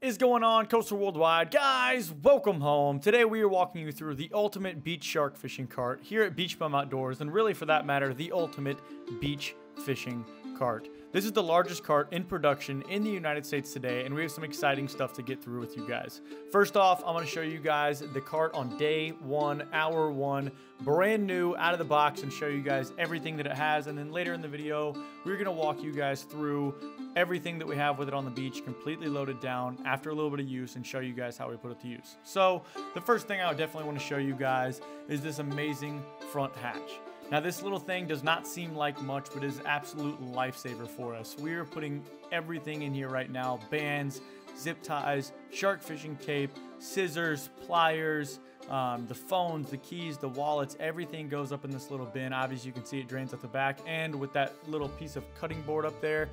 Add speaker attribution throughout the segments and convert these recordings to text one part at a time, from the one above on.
Speaker 1: Is going on, Coastal Worldwide? Guys, welcome home. Today we are walking you through the ultimate beach shark fishing cart here at Beach Bum Outdoors, and really for that matter, the ultimate beach fishing cart. This is the largest cart in production in the United States today, and we have some exciting stuff to get through with you guys. First off, I'm going to show you guys the cart on day one, hour one, brand new out of the box, and show you guys everything that it has. And then later in the video, we're going to walk you guys through everything that we have with it on the beach, completely loaded down after a little bit of use, and show you guys how we put it to use. So the first thing I would definitely want to show you guys is this amazing front hatch. Now this little thing does not seem like much, but is an absolute lifesaver for us. We are putting everything in here right now: bands, zip ties, shark fishing tape, scissors, pliers, the phones, the keys, the wallets, everything goes up in this little bin. Obviously you can see it drains at the back, and with that little piece of cutting board up there,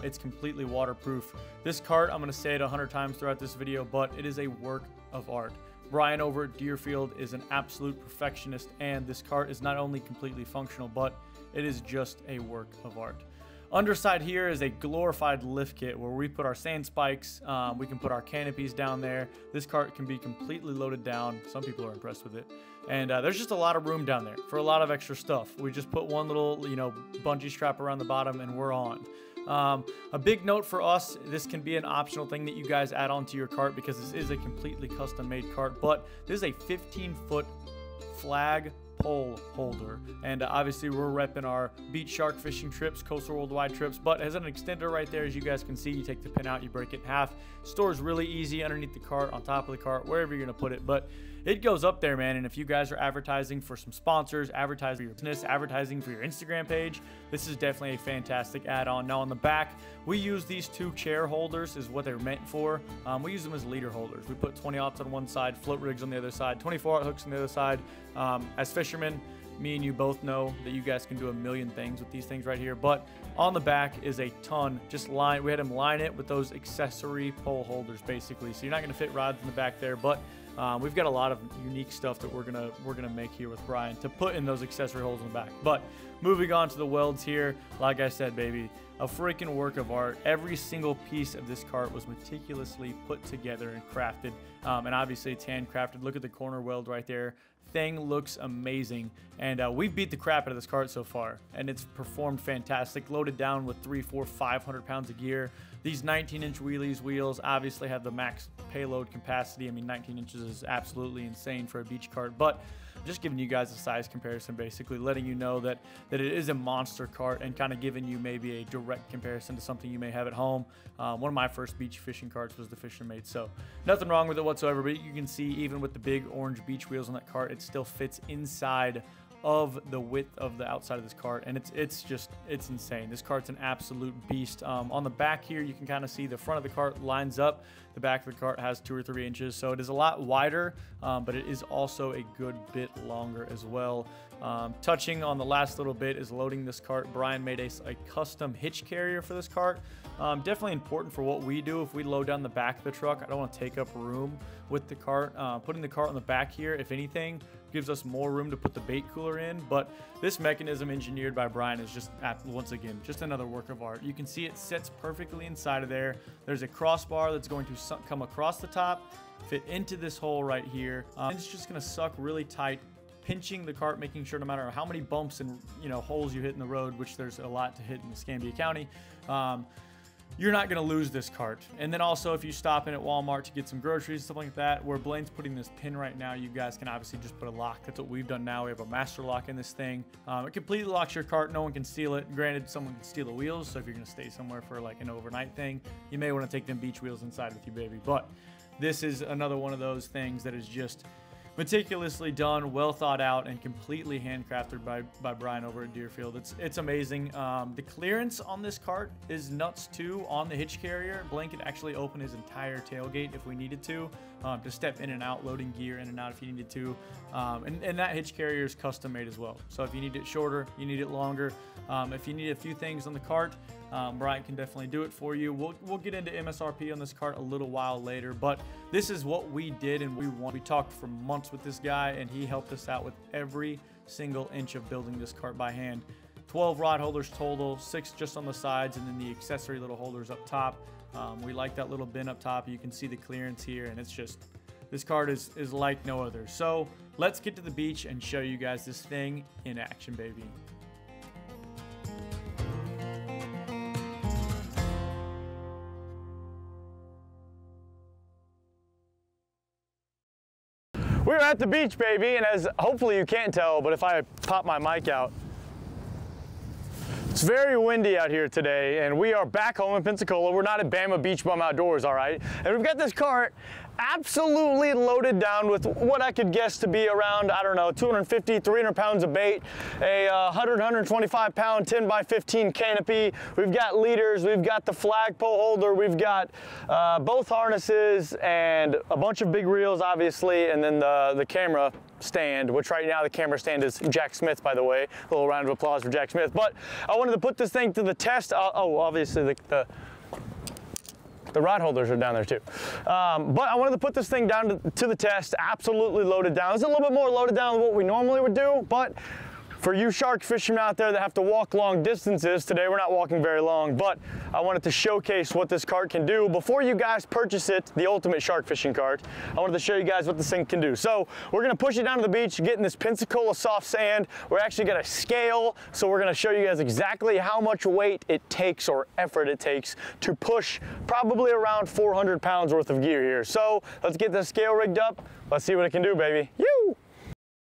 Speaker 1: it's completely waterproof. This cart, I'm going to say it 100 times throughout this video, but it is a work of art. Brian over at Deerfield is an absolute perfectionist, and this cart is not only completely functional, but it is just a work of art. Underside here is a glorified lift kit where we put our sand spikes, we can put our canopies down there. This cart can be completely loaded down. Some people are impressed with it. And there's just a lot of room down there for a lot of extra stuff. We just put one little, bungee strap around the bottom and we're on. A big note for us, this can be an optional thing that you guys add on to your cart because this is a completely custom made cart, but this is a 15-foot flag pole holder, and obviously we're repping our beach shark fishing trips, Coastal Worldwide trips, but it has an extender right there. As you guys can see, you take the pin out, you break it in half. Stores really easy underneath the cart, on top of the cart, wherever you're gonna put it, but it goes up there, man. And if you guys are advertising for some sponsors, advertising for your business, advertising for your Instagram page, this is definitely a fantastic add-on. Now on the back, we use these two chair holders is what they're meant for. We use them as leader holders. We put 20-aughts on one side, float rigs on the other side, 24-aught hooks on the other side. As fishermen, me and you both know that you guys can do a million things with these things right here, but on the back is a ton. We had them line it with those accessory pole holders basically, so you're not going to fit rods in the back there, but we've got a lot of unique stuff that we're gonna make here with Brian to put in those accessory holes in the back. But moving on to the welds here, like I said, baby, a freaking work of art. Every single piece of this cart was meticulously put together and crafted, and obviously it's handcrafted. Look at the corner weld right there. Thing looks amazing, and we've beat the crap out of this cart so far, and it's performed fantastic. Loaded down with 300, 400, 500 pounds of gear. These 19-inch wheels obviously have the max payload capacity. I mean, 19 inches is absolutely insane for a beach cart, but just giving you guys a size comparison, basically letting you know that it is a monster cart, and kind of giving you maybe a direct comparison to something you may have at home. One of my first beach fishing carts was the Fisher-Made, so nothing wrong with it whatsoever, but you can see even with the big orange beach wheels on that cart, it still fits inside of the width of the outside of this cart, and it's insane. This cart's an absolute beast. On the back here, you can kind of see the front of the cart lines up. The back of the cart has 2 or 3 inches, so it is a lot wider, but it is also a good bit longer as well. Touching on the last little bit is loading this cart. Brian made a custom hitch carrier for this cart. Definitely important for what we do. If we load down the back of the truck, I don't want to take up room with the cart. Putting the cart on the back here, if anything, gives us more room to put the bait cooler in. But this mechanism engineered by Brian is just, once again, just another work of art. You can see it sits perfectly inside of there. There's a crossbar that's going to come across the top, fit into this hole right here. And it's just going to suck really tight, pinching the cart, making sure no matter how many bumps and holes you hit in the road, which there's a lot to hit in Escambia County, you're not going to lose this cart. And then also, if you stop in at Walmart to get some groceries, stuff like that, where Blaine's putting this pin right now, you guys can obviously just put a lock. That's what we've done now. We have a master lock in this thing. It completely locks your cart. No one can steal it. Granted, someone can steal the wheels, so if you're going to stay somewhere for like an overnight thing, you may want to take them beach wheels inside with you, baby. But this is another one of those things that is just meticulously done, well thought out, and completely handcrafted by Brian over at Deerfield. It's amazing. The clearance on this cart is nuts too. On the hitch carrier, Blaine could actually open his entire tailgate if we needed to step in and out, loading gear in and out if you needed to. And that hitch carrier is custom made as well. So if you need it shorter, you need it longer. If you need a few things on the cart, Brian can definitely do it for you. We'll get into MSRP on this cart a little while later, but this is what we did, and we talked for months with this guy, and he helped us out with every single inch of building this cart by hand. 12 rod holders total, 6 just on the sides, and then the accessory little holders up top. We like that little bin up top. You can see the clearance here, and it's just, this cart is like no other. So let's get to the beach and show you guys this thing in action, baby. We're at the beach, baby, and as hopefully you can't tell, but if I pop my mic out, it's very windy out here today, and we are back home in Pensacola. We're not at Bama Beach Bum Outdoors, all right? And we've got this cart absolutely loaded down with what I could guess to be around, I don't know, 250, 300 pounds of bait, a 100, 125 pound 10 by 15 canopy. We've got leaders, we've got the flagpole holder, we've got both harnesses and a bunch of big reels, obviously, and then the camera stand, which right now the camera stand is Jack Smith, by the way. A little round of applause for Jack Smith. But I wanted to put this thing to the test. Oh, obviously the rod holders are down there too. But I wanted to put this thing down to the test, absolutely loaded down. It's a little bit more loaded down than what we normally would do, but for you shark fishermen out there that have to walk long distances, today we're not walking very long, but I wanted to showcase what this cart can do. Before you guys purchase it, the ultimate shark fishing cart, I wanted to show you guys what this thing can do. So we're gonna push it down to the beach, get in this Pensacola soft sand. We're actually gonna scale, so we're gonna show you guys exactly how much weight it takes or effort it takes to push probably around 400 pounds worth of gear here. So let's get the scale rigged up. Let's see what it can do, baby. Yoo!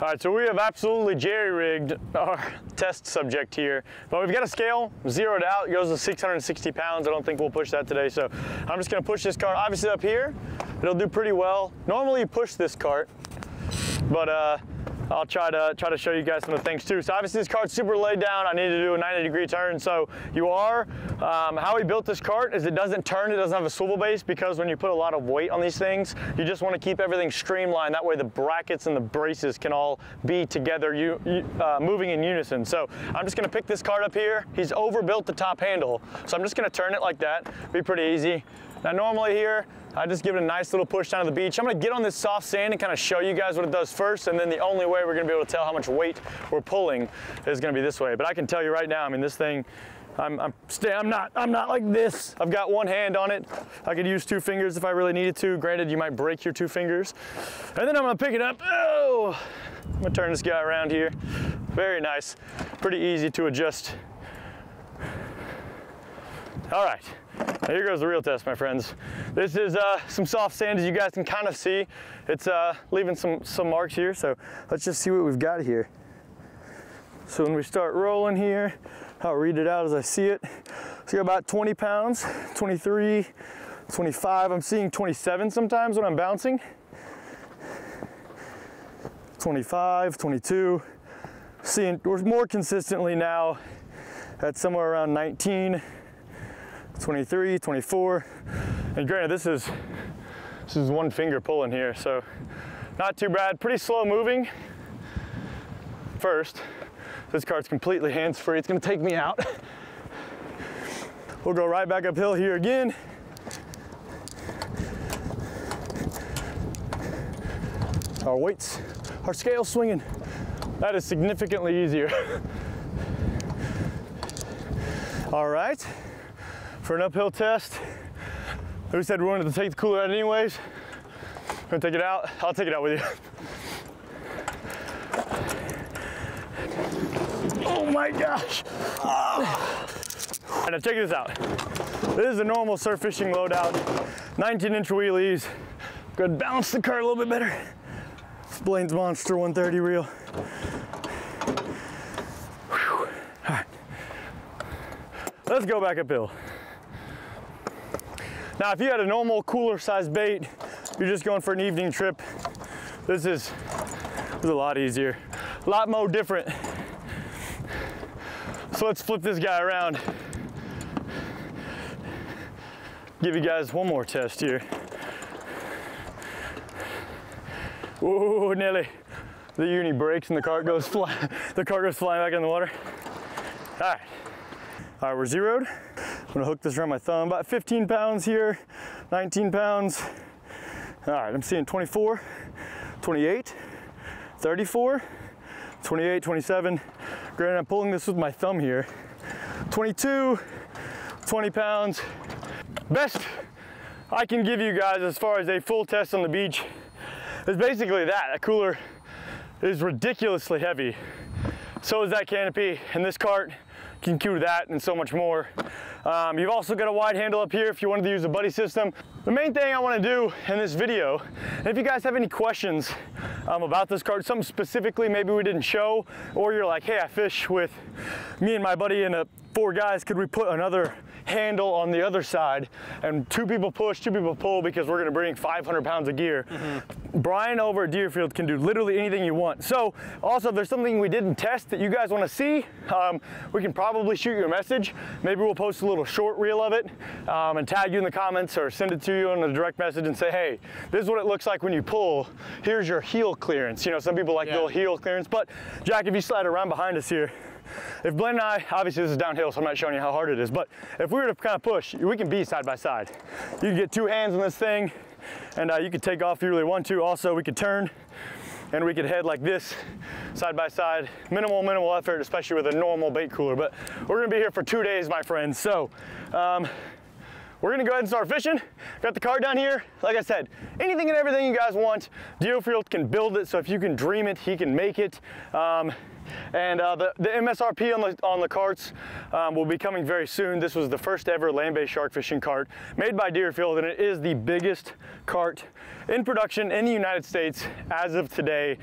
Speaker 1: All right, so we have absolutely jerry-rigged our test subject here, but we've got a scale zeroed out. It goes to 660 pounds. I don't think we'll push that today, so I'm just gonna push this cart. Obviously up here, it'll do pretty well. Normally you push this cart, but I'll try to show you guys some of the things too. So obviously this cart's super laid down. I need to do a 90-degree turn. So how we built this cart is it doesn't turn, it doesn't have a swivel base, because when you put a lot of weight on these things, you just want to keep everything streamlined. That way the brackets and the braces can all be together, moving in unison. So I'm just gonna pick this cart up here. He's overbuilt the top handle. So I'm just gonna turn it like that. Be pretty easy. Now normally here, I just give it a nice little push down to the beach. I'm gonna get on this soft sand and kind of show you guys what it does first, and then the only way we're gonna be able to tell how much weight we're pulling is gonna be this way. But I can tell you right now, I mean, this thing, I'm not like this. I've got one hand on it. I could use 2 fingers if I really needed to. Granted, you might break your 2 fingers. And then I'm gonna pick it up. Oh, I'm gonna turn this guy around here. Very nice, pretty easy to adjust. All right. Now here goes the real test, my friends. This is some soft sand, as you guys can kind of see. It's leaving some marks here, so let's just see what we've got here. So when we start rolling here, I'll read it out as I see it. So you got about 20 pounds, 23, 25. I'm seeing 27 sometimes when I'm bouncing. 25, 22. Seeing we're more consistently now at somewhere around 19. 23, 24, and granted this is one finger pulling here, so not too bad. Pretty slow moving. First, this cart's completely hands-free. It's gonna take me out. We'll go right back uphill here again. Our weights, our scale swinging. That is significantly easier. All right. For an uphill test, we said we wanted to take the cooler out anyways. I'm gonna take it out. I'll take it out with you. Oh my gosh. Oh. All right, now check this out. This is a normal surf fishing loadout. 19-inch wheelies. Go ahead and balance the cart a little bit better. Blaine's Monster 130 reel. Whew. All right. Let's go back uphill. Now, if you had a normal cooler sized bait, you're just going for an evening trip, this is a lot easier, a lot more different. So let's flip this guy around. Give you guys one more test here. Ooh, Nelly. The uni breaks and the cart goes flying back in the water. All right, we're zeroed. I'm gonna hook this around my thumb. About 15 pounds here, 19 pounds. All right, I'm seeing 24, 28, 34, 28, 27.
Speaker 2: Granted, I'm pulling this with my thumb here. 22, 20 pounds. Best I can give you guys as far as a full test on the beach is basically that. That cooler is ridiculously heavy. So is that canopy, and this cart can do that and so much more. You've also got a wide handle up here if you wanted to use a buddy system. The main thing I want to do in this video, and if you guys have any questions about this cart, something specifically maybe we didn't show, or you're like, hey, I fish with me and my buddy and 4 guys, could we put another handle on the other side and 2 people push, 2 people pull, because we're gonna bring 500 pounds of gear. Brian over at Deerfield can do literally anything you want. So also, if there's something we didn't test that you guys want to see, we can probably shoot you a message. Maybe we'll post a little short reel of it and tag you in the comments or send it to you on a direct message and say, hey, this is what it looks like when you pull. Here's your heel clearance. You know, some people like the little heel clearance, but Jack, if you slide around behind us here, if Blaine and I, obviously this is downhill, so I'm not showing you how hard it is, but if we were to kind of push, we can be side by side. You can get 2 hands on this thing, and you could take off if you really want to. Also, we could turn, and we could head like this, side by side. Minimal effort, especially with a normal bait cooler, but we're gonna be here for 2 days, my friends. So, we're gonna go ahead and start fishing. Got the cart down here. Like I said, anything and everything you guys want, Deerfield can build it, so if you can dream it, he can make it. The MSRP on the carts will be coming very soon. This was the first ever land-based shark fishing cart made by Deerfield, and it is the biggest cart in production in the United States as of today,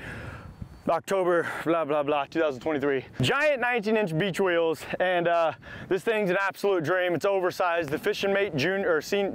Speaker 2: October, blah, blah, blah, 2023. Giant 19-inch beach wheels, and this thing's an absolute dream. It's oversized. The Fish and Mate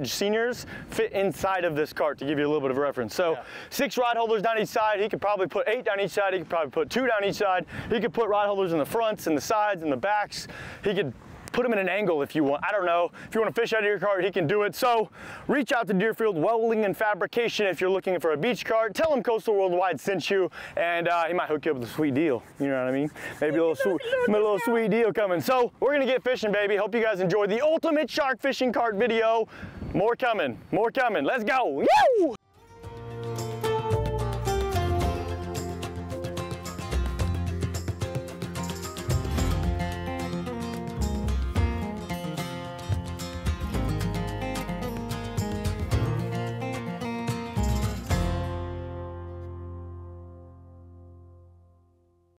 Speaker 2: seniors fit inside of this cart, to give you a little bit of reference. So 6 rod holders down each side. He could probably put 8 down each side. He could probably put 2 down each side. He could put rod holders in the fronts and the sides and the backs. He could put them in an angle if you want. I don't know. If you want to fish out of your cart, he can do it. So reach out to Deerfield Welding and Fabrication if you're looking for a beach cart. Tell him Coastal Worldwide sent you, and he might hook you up with a sweet deal. You know what I mean? Maybe a little sweet deal coming. So we're gonna get fishing, baby. Hope you guys enjoyed the ultimate shark fishing cart video. More coming. More coming. Let's go. Woo!